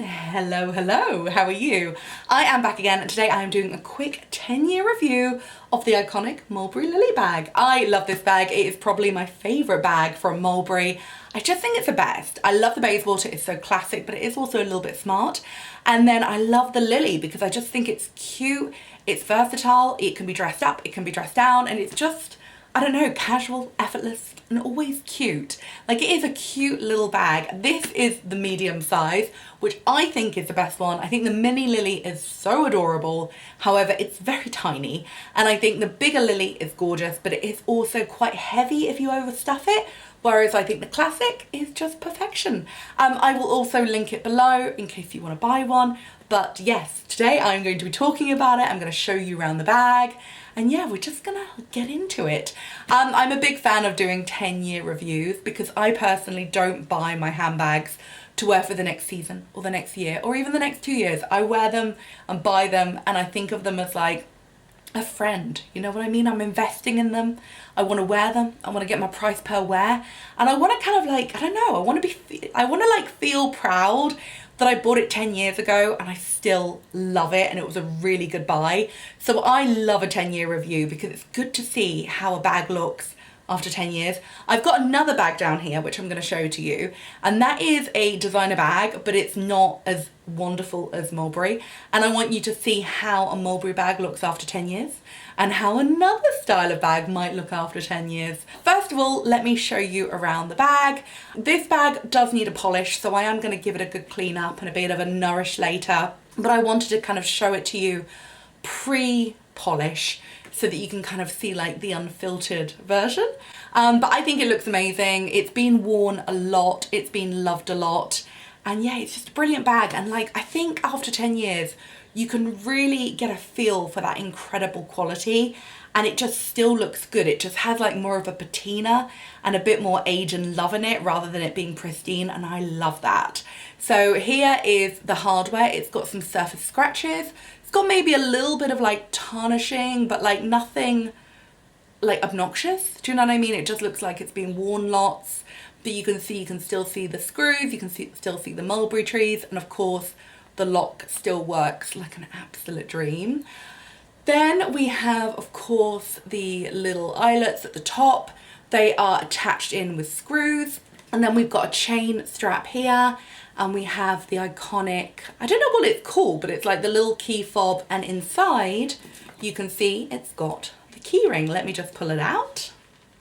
Hello, hello, how are you? I am back again and today I am doing a quick 10-year review of the iconic Mulberry Lily bag. I love this bag. It is probably my favourite bag from Mulberry. I just think it's the best. I love the Bayswater, it's so classic, but it is also a little bit smart. And then I love the Lily because I just think it's cute, it's versatile, it can be dressed up, it can be dressed down, and it's just, I don't know, casual, effortless, and always cute. Like, it is a cute little bag. This is the medium size, which I think is the best one. I think the mini Lily is so adorable. However, it's very tiny. And I think the bigger Lily is gorgeous, but it is also quite heavy if you overstuff it. Whereas I think the classic is just perfection. I will also link it below in case you want to buy one. But yes, today I'm going to be talking about it. I'm going to show you around the bag. And yeah, we're just gonna get into it. I'm a big fan of doing 10-year reviews because I personally don't buy my handbags to wear for the next season or the next year or even the next 2 years. I wear them and buy them and I think of them as like a friend, you know what I mean? I'm investing in them. I want to wear them. I want to get my price per wear, and I want to kind of like, I don't know, I want to like feel proud that I bought it 10 years ago and I still love it and it was a really good buy. So I love a 10-year review because it's good to see how a bag looks after 10 years. I've got another bag down here which I'm going to show to you, and that is a designer bag, but it's not as wonderful as Mulberry, and I want you to see how a Mulberry bag looks after 10 years and how another style of bag might look after 10 years. First of all, let me show you around the bag. This bag does need a polish, so I am going to give it a good clean up and a bit of a nourish later, but I wanted to kind of show it to you pre-polish so that you can kind of see like the unfiltered version. But I think it looks amazing. It's been worn a lot, it's been loved a lot, and yeah, it's just a brilliant bag. And like, I think after 10 years, you can really get a feel for that incredible quality, and it just still looks good. It just has like more of a patina and a bit more age and love in it rather than it being pristine, and I love that. So here is the hardware. It's got some surface scratches. It's got maybe a little bit of like tarnishing, but like nothing like obnoxious. Do you know what I mean? It just looks like it's been worn lots, but you can still see the screws, you can still see the mulberry trees, and of course the lock still works like an absolute dream. Then we have, of course, the little eyelets at the top. They are attached in with screws. And then we've got a chain strap here, and we have the iconic, I don't know what it's called, but it's like the little key fob, and inside you can see it's got the key ring. Let me just pull it out.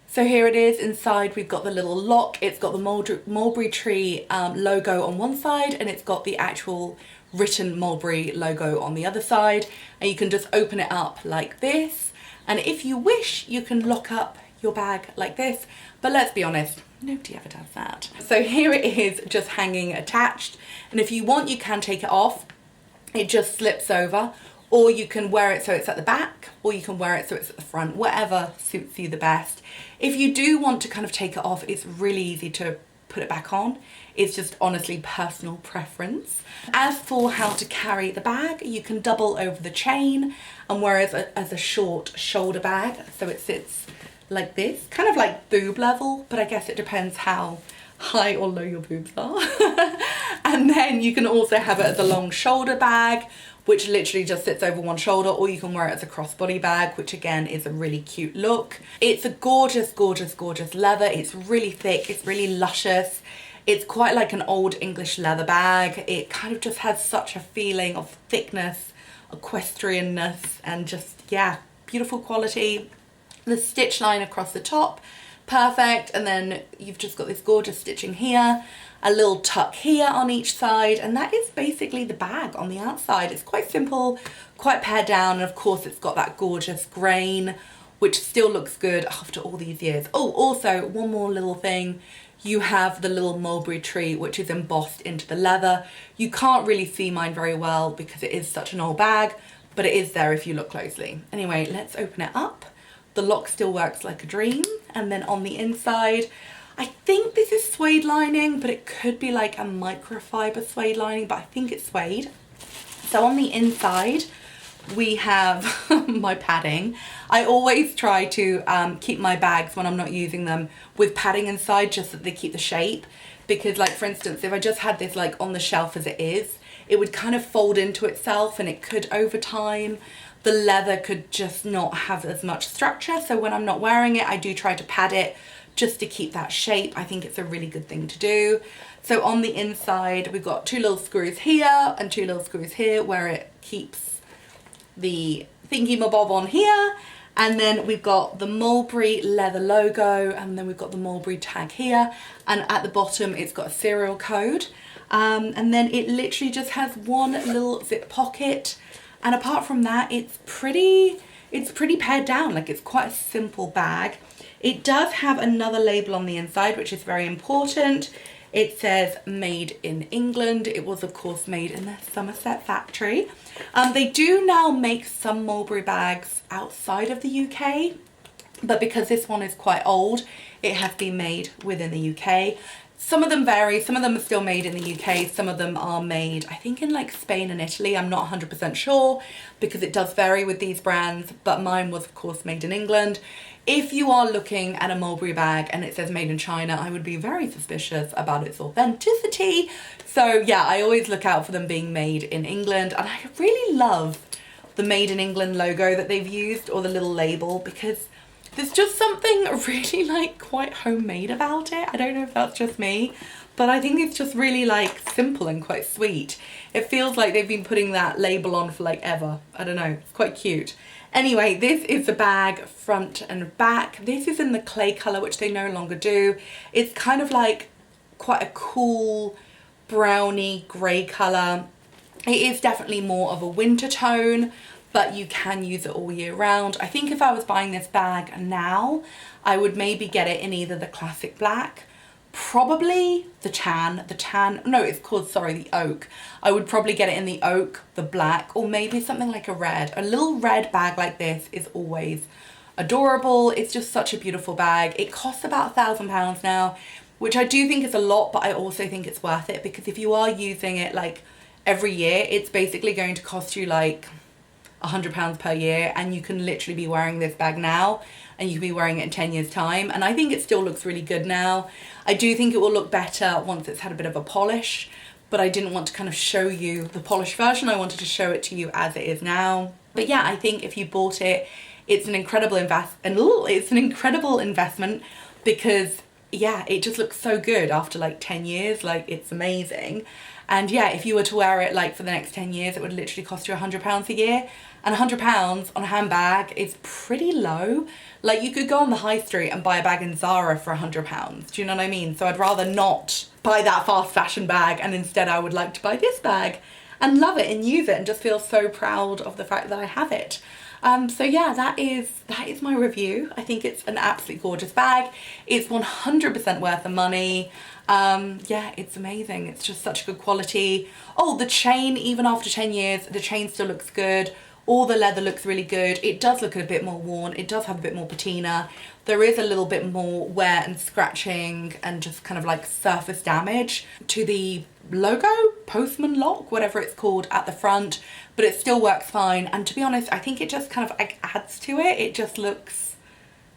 So here it is. Inside we've got the little lock. It's got the mulberry tree logo on one side, and it's got the actual written Mulberry logo on the other side, and you can just open it up like this, and if you wish you can lock up your bag like this, but let's be honest, nobody ever does that. So here it is, just hanging attached, and if you want you can take it off. It just slips over, or you can wear it so it's at the back, or you can wear it so it's at the front, whatever suits you the best. If you do want to kind of take it off, it's really easy to put it back on. It's just honestly personal preference. As for how to carry the bag, you can double over the chain and wear it as a short shoulder bag, so it sits like this, kind of like boob level, but I guess it depends how high or low your boobs are. And then you can also have it as a long shoulder bag, which literally just sits over one shoulder, or you can wear it as a crossbody bag, which again is a really cute look. It's a gorgeous, gorgeous, gorgeous leather. It's really thick, it's really luscious. It's quite like an old English leather bag. It kind of just has such a feeling of thickness, equestrianness, and just, yeah, beautiful quality. The stitch line across the top, perfect. And then you've just got this gorgeous stitching here, a little tuck here on each side, and that is basically the bag on the outside. It's quite simple, quite pared down, and of course it's got that gorgeous grain, which still looks good after all these years. Oh, also one more little thing. You have the little mulberry tree, which is embossed into the leather. You can't really see mine very well because it is such an old bag, but it is there if you look closely. Anyway, let's open it up. The lock still works like a dream. And then on the inside, I think this is suede lining, but it could be like a microfiber suede lining, but I think it's suede. So on the inside, we have my padding. I always try to keep my bags when I'm not using them with padding inside, just so that they keep the shape. because like for instance, if I just had this like on the shelf as it is, it would kind of fold into itself, and it could over time, the leather could just not have as much structure. So when I'm not wearing it, I do try to pad it just to keep that shape. I think it's a really good thing to do. So on the inside, we've got 2 little screws here and 2 little screws here where it keeps the thingy-mabob on here. And then we've got the Mulberry leather logo, and then we've got the Mulberry tag here. And at the bottom, it's got a serial code. And then it literally just has one little zip pocket. And apart from that, it's pretty pared down. Like, it's quite a simple bag. It does have another label on the inside, which is very important. It says made in England. It was of course made in the Somerset factory. They do now make some Mulberry bags outside of the UK, but because this one is quite old, it has been made within the UK. Some of them vary, some of them are still made in the UK, some of them are made, I think, in like Spain and Italy. I'm not 100% sure because it does vary with these brands, but mine was of course made in England. If you are looking at a Mulberry bag and it says made in China, I would be very suspicious about its authenticity. So yeah, I always look out for them being made in England, and I really love the made in England logo that they've used, or the little label, because there's just something really like quite homemade about it. I don't know if that's just me, but I think it's just really like simple and quite sweet. It feels like they've been putting that label on for like ever. I don't know, it's quite cute. Anyway, this is the bag front and back. This is in the clay colour, which they no longer do. It's kind of like quite a cool browny grey colour. It is definitely more of a winter tone, but you can use it all year round. I think if I was buying this bag now, I would maybe get it in either the classic black, probably the tan, no, it's called, sorry, the oak. I would probably get it in the oak, the black, or maybe something like a red. A little red bag like this is always adorable. It's just such a beautiful bag. It costs about £1,000 now, which I do think is a lot, but I also think it's worth it, because if you are using it like every year, it's basically going to cost you like £100 per year, and you can literally be wearing this bag now and you can be wearing it in 10 years time, and I think it still looks really good now. I do think it will look better once it's had a bit of a polish, but I didn't want to kind of show you the polished version. I wanted to show it to you as it is now. But yeah, I think if you bought it, it's an incredible investment, because yeah, it just looks so good after like 10 years. Like, it's amazing. And yeah, if you were to wear it like for the next 10 years, it would literally cost you £100 a year. And £100 on a handbag is pretty low. Like, you could go on the high street and buy a bag in Zara for £100. Do you know what I mean? So I'd rather not buy that fast fashion bag, and instead I would like to buy this bag and love it and use it and just feel so proud of the fact that I have it. So yeah, that is my review. I think it's an absolutely gorgeous bag. It's 100% worth the money. Yeah, it's amazing. It's just such good quality. Oh, the chain, even after 10 years, the chain still looks good. All the leather looks really good. It does look a bit more worn. It does have a bit more patina. There is a little bit more wear and scratching and just kind of like surface damage to the logo, postman lock, whatever it's called, at the front, but it still works fine. And to be honest, I think it just kind of like adds to it. It just looks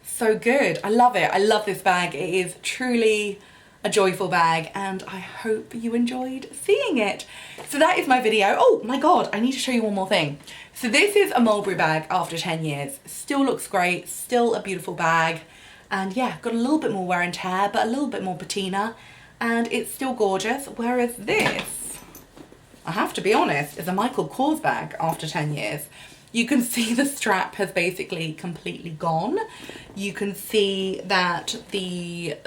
so good. I love it. I love this bag. It is truly a joyful bag, and I hope you enjoyed seeing it. So that is my video. Oh my god, I need to show you one more thing. So this is a Mulberry bag after 10 years. Still looks great, still a beautiful bag, and yeah, got a little bit more wear and tear, but a little bit more patina, and it's still gorgeous. Whereas this, I have to be honest, is a Michael Kors bag after 10 years. You can see the strap has basically completely gone. You can see that the,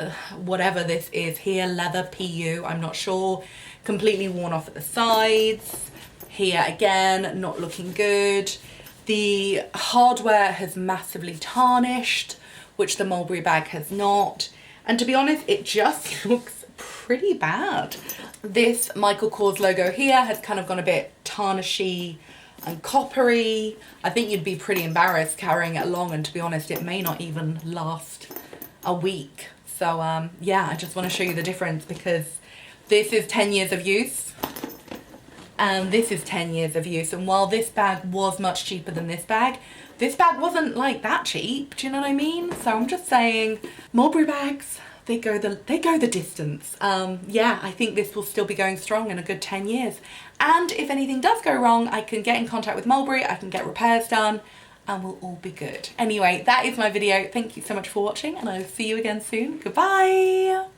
whatever this is here, leather PU, I'm not sure, completely worn off at the sides. Here again, not looking good. The hardware has massively tarnished, which the Mulberry bag has not. And to be honest, it just looks pretty bad. This Michael Kors logo here has kind of gone a bit tarnishy and coppery. I think you'd be pretty embarrassed carrying it along, and to be honest, it may not even last a week. So yeah, I just want to show you the difference, because this is 10 years of use and this is 10 years of use, and while this bag was much cheaper than this bag wasn't like that cheap. Do you know what I mean? So I'm just saying, Mulberry bags, they go the distance. Yeah, I think this will still be going strong in a good 10 years. And if anything does go wrong, I can get in contact with Mulberry, I can get repairs done, and we'll all be good. Anyway, that is my video. Thank you so much for watching, and I'll see you again soon. Goodbye.